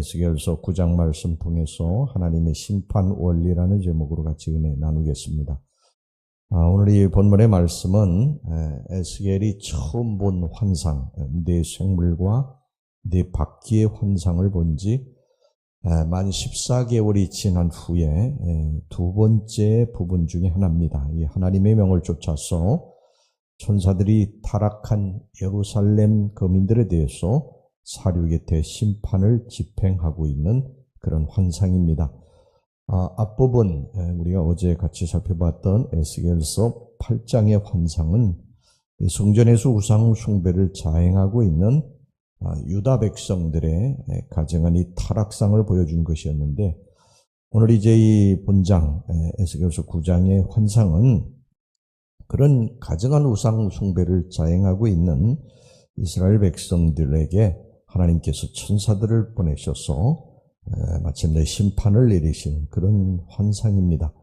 에스겔서 9장 말씀 통해서 하나님의 심판 원리라는 제목으로 같이 은혜 나누겠습니다. 오늘 이 본문의 말씀은 에스겔이 처음 본 환상, 네 생물과 네 바퀴의 환상을 본 지 만 14개월이 지난 후에 두 번째 부분 중에 하나입니다. 이 하나님의 명을 쫓아서 천사들이 타락한 예루살렘 거민들에 대해서 사륙의 대심판을 집행하고 있는 그런 환상입니다. 앞부분 우리가 어제 같이 살펴봤던 에스겔서 8장의 환상은 성전에서 우상 숭배를 자행하고 있는 유다 백성들의 가증한 이 타락상을 보여준 것이었는데, 오늘 이제 이 본장 에스겔서 9장의 환상은 그런 가증한 우상 숭배를 자행하고 있는 이스라엘 백성들에게 하나님께서 천사들을 보내셔서 마침내 심판을 내리신 그런 환상입니다.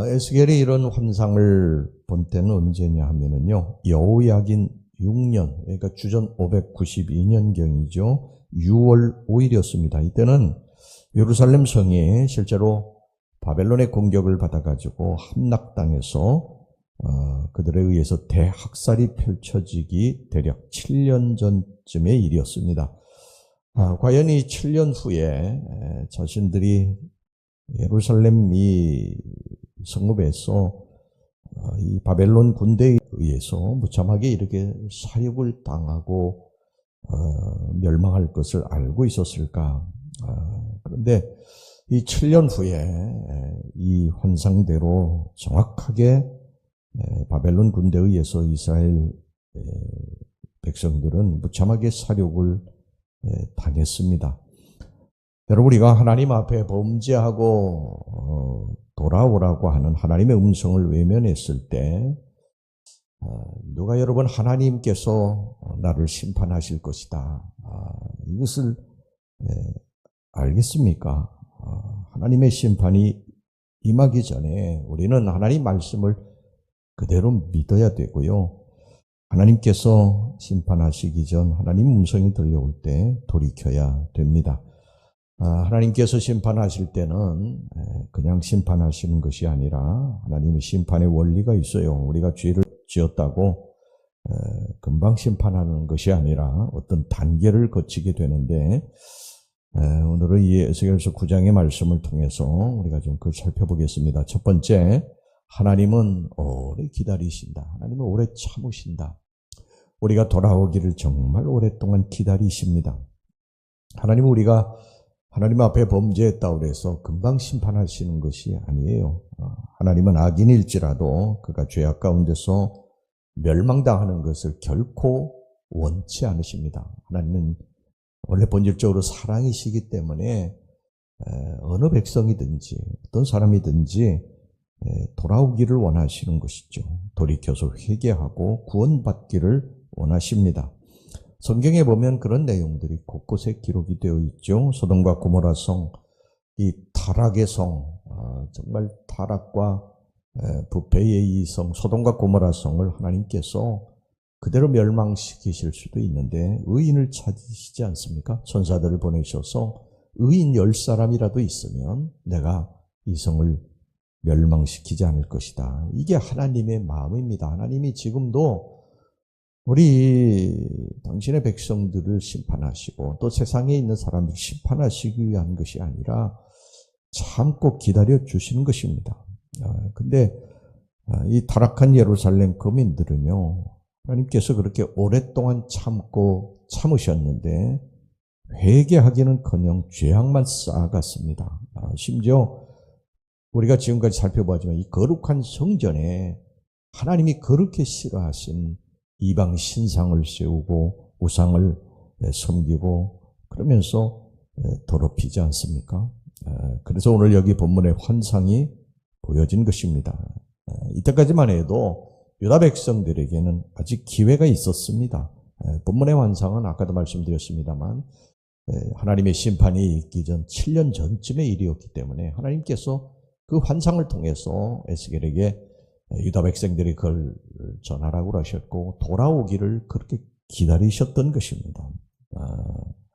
에스겔이 이런 환상을 본 때는 언제냐 하면은요, 여호야긴 6년, 그러니까 주전 592년경이죠. 6월 5일이었습니다. 이때는 예루살렘 성이 실제로 바벨론의 공격을 받아가지고 함락당해서 그들에 의해서 대학살이 펼쳐지기 대략 7년 전쯤의 일이었습니다. 과연 이 7년 후에 자신들이 예루살렘 이 성읍에서 이 바벨론 군대에 의해서 무참하게 이렇게 사육을 당하고 멸망할 것을 알고 있었을까? 그런데 이 7년 후에 이 환상대로 정확하게 바벨론 군대에 의해서 이스라엘 백성들은 무참하게 사륙을 당했습니다. 여러분, 우리가 하나님 앞에 범죄하고 돌아오라고 하는 하나님의 음성을 외면했을 때 누가 여러분 하나님께서 나를 심판하실 것이다, 이것을 알겠습니까? 하나님의 심판이 임하기 전에 우리는 하나님 말씀을 그대로 믿어야 되고요. 하나님께서 심판하시기 전 하나님 음성이 들려올 때 돌이켜야 됩니다. 하나님께서 심판하실 때는 그냥 심판하시는 것이 아니라 하나님의 심판의 원리가 있어요. 우리가 죄를 지었다고 금방 심판하는 것이 아니라 어떤 단계를 거치게 되는데, 오늘은 이 에스겔서 9장의 말씀을 통해서 우리가 좀 그걸 살펴보겠습니다. 첫 번째, 하나님은 오래 기다리신다. 하나님은 오래 참으신다. 우리가 돌아오기를 정말 오랫동안 기다리십니다. 하나님은 우리가 하나님 앞에 범죄했다고 해서 금방 심판하시는 것이 아니에요. 하나님은 악인일지라도 그가 죄악 가운데서 멸망당하는 것을 결코 원치 않으십니다. 하나님은 원래 본질적으로 사랑이시기 때문에 어느 백성이든지 어떤 사람이든지 돌아오기를 원하시는 것이죠. 돌이켜서 회개하고 구원받기를 원하십니다. 성경에 보면 그런 내용들이 곳곳에 기록이 되어 있죠. 소돔과 고모라 성, 이 타락의 성, 정말 타락과 부패의 이 성, 소돔과 고모라 성을 하나님께서 그대로 멸망시키실 수도 있는데 의인을 찾으시지 않습니까? 천사들을 보내셔서 의인 10사람이라도 있으면 내가 이 성을 멸망시키지 않을 것이다. 이게 하나님의 마음입니다. 하나님이 지금도 우리 당신의 백성들을 심판하시고 또 세상에 있는 사람들을 심판하시기 위한 것이 아니라 참고 기다려 주시는 것입니다. 근데 이 타락한 예루살렘 거민들은요, 하나님께서 그렇게 오랫동안 참으셨는데 회개하기는커녕 죄악만 쌓아갔습니다. 심지어 우리가 지금까지 살펴보지만 이 거룩한 성전에 하나님이 그렇게 싫어하신 이방 신상을 세우고 우상을 섬기고 그러면서 더럽히지 않습니까? 그래서 오늘 여기 본문의 환상이 보여진 것입니다. 이때까지만 해도 유다 백성들에게는 아직 기회가 있었습니다. 본문의 환상은 아까도 말씀드렸습니다만 하나님의 심판이 있기 전 7년 전쯤의 일이었기 때문에 하나님께서 그 환상을 통해서 에스겔에게 유다 백성들이 그걸 전하라고 하셨고 돌아오기를 그렇게 기다리셨던 것입니다.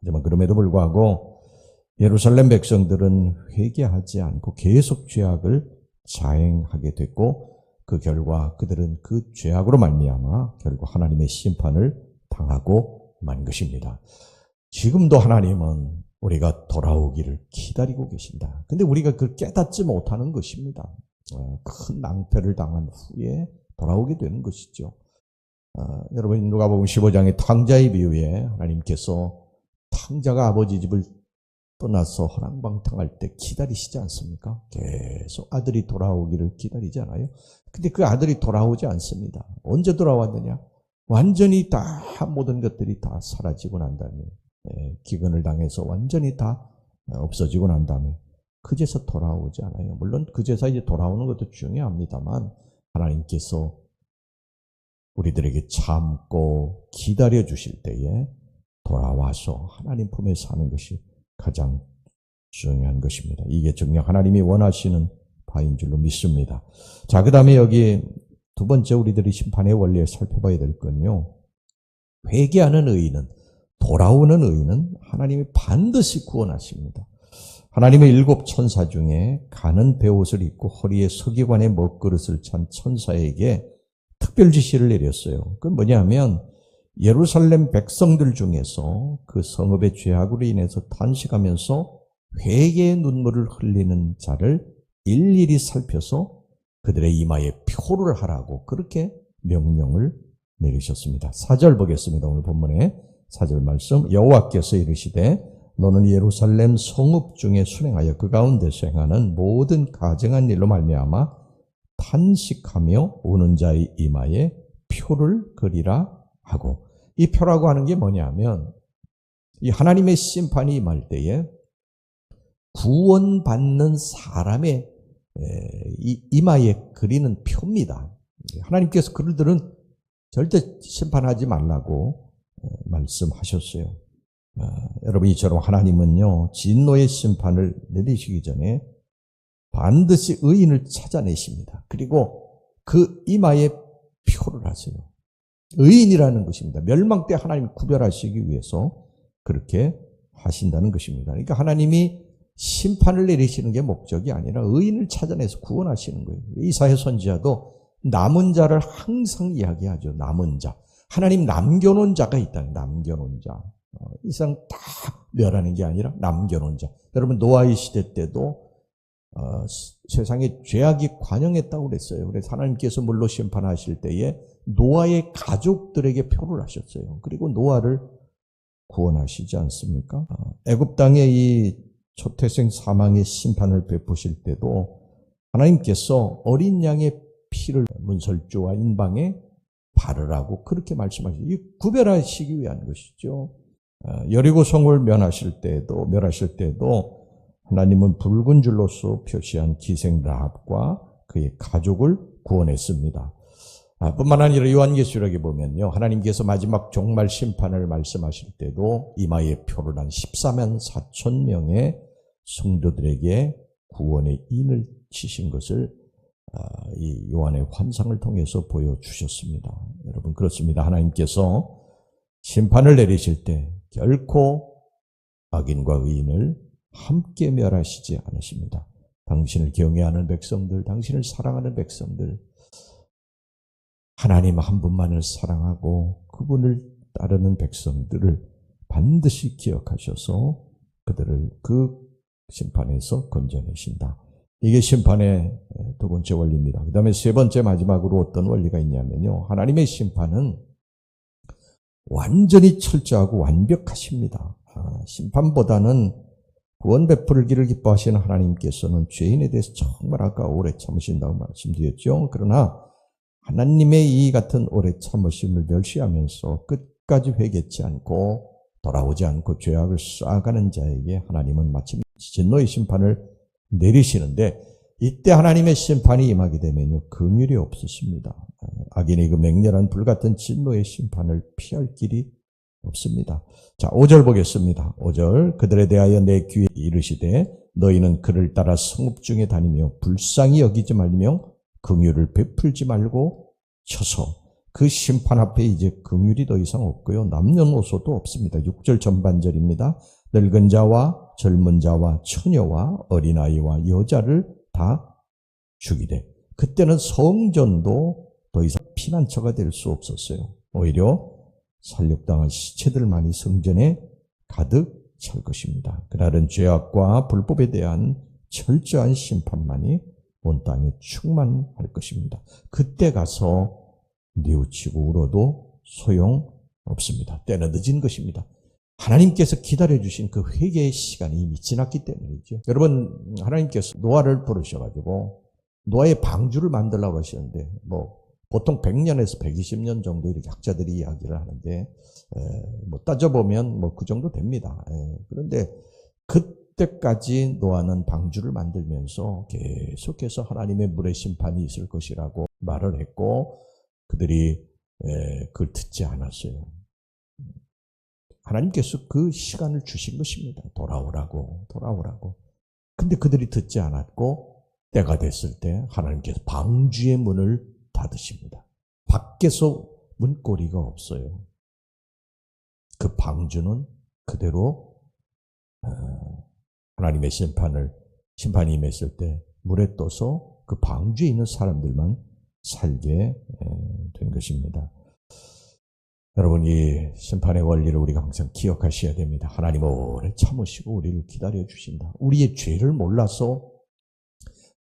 하지만 그럼에도 불구하고 예루살렘 백성들은 회개하지 않고 계속 죄악을 자행하게 됐고 그 결과 그들은 그 죄악으로 말미암아 결국 하나님의 심판을 당하고 만 것입니다. 지금도 하나님은 우리가 돌아오기를 기다리고 계신다. 근데 우리가 그걸 깨닫지 못하는 것입니다. 큰 낭패를 당한 후에 돌아오게 되는 것이죠. 여러분 누가복음 15장의 탕자의 비유에 하나님께서 탕자가 아버지 집을 떠나서 허랑방탕할 때 기다리시지 않습니까? 계속 아들이 돌아오기를 기다리잖아요. 근데 그 아들이 돌아오지 않습니다. 언제 돌아왔느냐? 완전히 다 모든 것들이 다 사라지고 난 다음에 기근을 당해서 완전히 다 없어지고 난 다음에 그제서 돌아오지 않아요. 물론 그제서 이제 돌아오는 것도 중요합니다만 하나님께서 우리들에게 참고 기다려 주실 때에 돌아와서 하나님 품에 사는 것이 가장 중요한 것입니다. 이게 정녕 하나님이 원하시는 바인 줄로 믿습니다. 자, 그 다음에 여기 두 번째 우리들이 심판의 원리를 살펴봐야 될 건요. 회개하는 의인은, 돌아오는 의인은 하나님이 반드시 구원하십니다. 하나님의 7 천사 중에 가는 베옷을 입고 허리에 서기관의 먹그릇을 찬 천사에게 특별 지시를 내렸어요. 그건 뭐냐면 예루살렘 백성들 중에서 그 성읍의 죄악으로 인해서 탄식하면서 회개의 눈물을 흘리는 자를 일일이 살펴서 그들의 이마에 표를 하라고 그렇게 명령을 내리셨습니다. 4절 보겠습니다. 오늘 본문의 4절 말씀. 여호와께서 이르시되 너는 예루살렘 성읍 중에 순행하여 그 가운데서 행하는 모든 가증한 일로 말미암아 탄식하며 우는 자의 이마에 표를 그리라 하고, 이 표라고 하는 게 뭐냐면 이 하나님의 심판이 임할 때에 구원받는 사람의 이마에 그리는 표입니다. 하나님께서 그들은 절대 심판하지 말라고 말씀하셨어요. 여러분 이처럼 하나님은요 진노의 심판을 내리시기 전에 반드시 의인을 찾아내십니다. 그리고 그 이마에 표를 하세요. 의인이라는 것입니다. 멸망 때 하나님이 구별하시기 위해서 그렇게 하신다는 것입니다. 그러니까 하나님이 심판을 내리시는 게 목적이 아니라 의인을 찾아내서 구원하시는 거예요. 이사야 선지자도 남은 자를 항상 이야기하죠. 남은 자. 하나님 남겨놓은 자가 있다. 남겨놓은 자. 이 세상 다 멸하는 게 아니라 남겨놓은 자. 여러분 노아의 시대 때도 세상에 죄악이 관영했다고 그랬어요. 그래서 하나님께서 물로 심판하실 때에 노아의 가족들에게 표를 하셨어요. 그리고 노아를 구원하시지 않습니까? 애굽 땅에 이 초태생 사망의 심판을 베푸실 때도 하나님께서 어린 양의 피를 문설주와 인방에 바르라고 그렇게 말씀하시죠. 이 구별하시기 위한 것이죠. 여리고 성을 멸하실 때도 하나님은 붉은 줄로서 표시한 기생 라합과 그의 가족을 구원했습니다. 뿐만 아니라 요한계시록에 보면요, 하나님께서 마지막 종말 심판을 말씀하실 때도 이마에 표를 한 14만 4천 명의 성도들에게 구원의 인을 치신 것을 이 요한의 환상을 통해서 보여주셨습니다. 여러분 그렇습니다. 하나님께서 심판을 내리실 때 결코 악인과 의인을 함께 멸하시지 않으십니다. 당신을 경외하는 백성들, 당신을 사랑하는 백성들, 하나님 한 분만을 사랑하고 그분을 따르는 백성들을 반드시 기억하셔서 그들을 그 심판에서 건져내신다. 이게 심판의 두 번째 원리입니다. 그 다음에 세 번째 마지막으로 어떤 원리가 있냐면요, 하나님의 심판은 완전히 철저하고 완벽하십니다. 심판보다는 구원 베풀기를 기뻐하시는 하나님께서는 죄인에 대해서 정말 아까 오래 참으신다고 말씀드렸죠. 그러나 하나님의 이 같은 오래 참으심을 멸시하면서 끝까지 회개치 않고 돌아오지 않고 죄악을 쌓아가는 자에게 하나님은 마침 진노의 심판을 내리시는데, 이때 하나님의 심판이 임하게 되면요 긍휼이 없으십니다. 악인의 그 맹렬한 불같은 진노의 심판을 피할 길이 없습니다. 자, 5절 보겠습니다. 5절. 그들에 대하여 내 귀에 이르시되 너희는 그를 따라 성읍 중에 다니며 불쌍히 여기지 말며 긍휼을 베풀지 말고 쳐서, 그 심판 앞에 이제 긍휼이 더 이상 없고요 남녀노소도 없습니다. 6절 전반절입니다. 늙은 자와 젊은 자와 처녀와 어린아이와 여자를 다 죽이되 그때는 성전도 더 이상 피난처가 될 수 없었어요. 오히려 살육당한 시체들만이 성전에 가득 찰 것입니다. 그날은 죄악과 불법에 대한 철저한 심판만이 온 땅에 충만할 것입니다. 그때 가서 뉘우치고 울어도 소용없습니다. 때는 늦은 것입니다. 하나님께서 기다려주신 그 회개의 시간이 이미 지났기 때문이죠. 여러분, 하나님께서 노아를 부르셔가지고 노아의 방주를 만들라고 하셨는데 보통 100년에서 120년 정도 이렇게 학자들이 이야기를 하는데 따져보면 그 정도 됩니다. 그런데 그때까지 노아는 방주를 만들면서 계속해서 하나님의 물의 심판이 있을 것이라고 말을 했고 그들이 그걸 듣지 않았어요. 하나님께서 그 시간을 주신 것입니다. 돌아오라고. 근데 그들이 듣지 않았고 때가 됐을 때 하나님께서 방주의 문을 닫으십니다. 밖에서 문고리가 없어요. 그 방주는 그대로 하나님의 심판이 임했을 때 물에 떠서 그 방주에 있는 사람들만 살게 된 것입니다. 여러분, 이 심판의 원리를 우리가 항상 기억하셔야 됩니다. 하나님은 오래 참으시고 우리를 기다려 주신다. 우리의 죄를 몰라서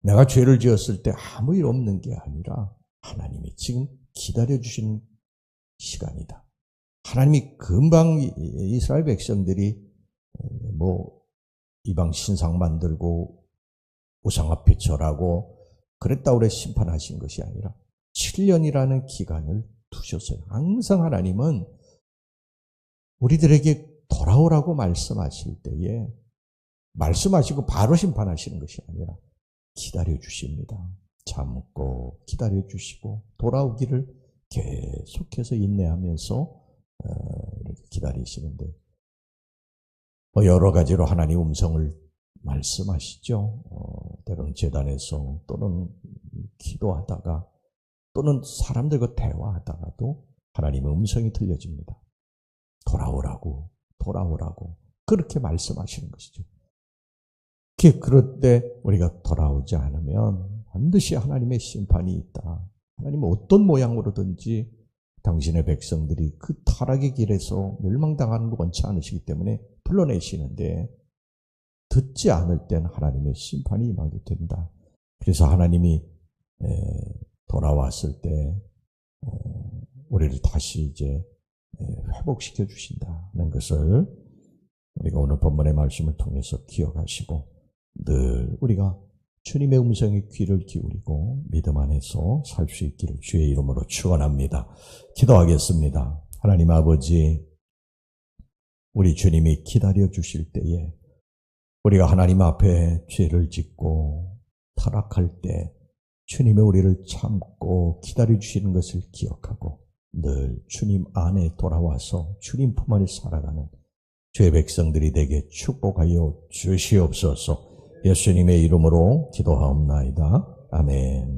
내가 죄를 지었을 때 아무 일 없는 게 아니라 하나님이 지금 기다려 주시는 시간이다. 하나님이 금방 이스라엘 백성들이 이방 신상 만들고 우상 앞에 절하고 그랬다고 그래 심판하신 것이 아니라 7년이라는 기간을 두셨어요. 항상 하나님은 우리들에게 돌아오라고 말씀하실 때에 말씀하시고 바로 심판하시는 것이 아니라 기다려 주십니다. 참고 기다려 주시고 돌아오기를 계속해서 인내하면서 이렇게 기다리시는데 여러 가지로 하나님 음성을 말씀하시죠. 때로는 제단에서 또는 기도하다가 또는 사람들과 대화하다가도 하나님의 음성이 들려집니다. 돌아오라고 그렇게 말씀하시는 것이죠. 그럴 때 우리가 돌아오지 않으면 반드시 하나님의 심판이 있다. 하나님은 어떤 모양으로든지 당신의 백성들이 그 타락의 길에서 멸망당하는 거 원치 않으시기 때문에 불러내시는데 듣지 않을 때는 하나님의 심판이 임하게 된다. 그래서 하나님이 돌아왔을 때 우리를 다시 이제 회복시켜 주신다는 것을 우리가 오늘 본문의 말씀을 통해서 기억하시고 늘 우리가 주님의 음성에 귀를 기울이고 믿음 안에서 살 수 있기를 주의 이름으로 축원합니다. 기도하겠습니다. 하나님 아버지, 우리 주님이 기다려 주실 때에 우리가 하나님 앞에 죄를 짓고 타락할 때 주님의 우리를 참고 기다려 주시는 것을 기억하고 늘 주님 안에 돌아와서 주님 품 안에 살아가는 주의 백성들이 되게 축복하여 주시옵소서. 예수님의 이름으로 기도하옵나이다. 아멘.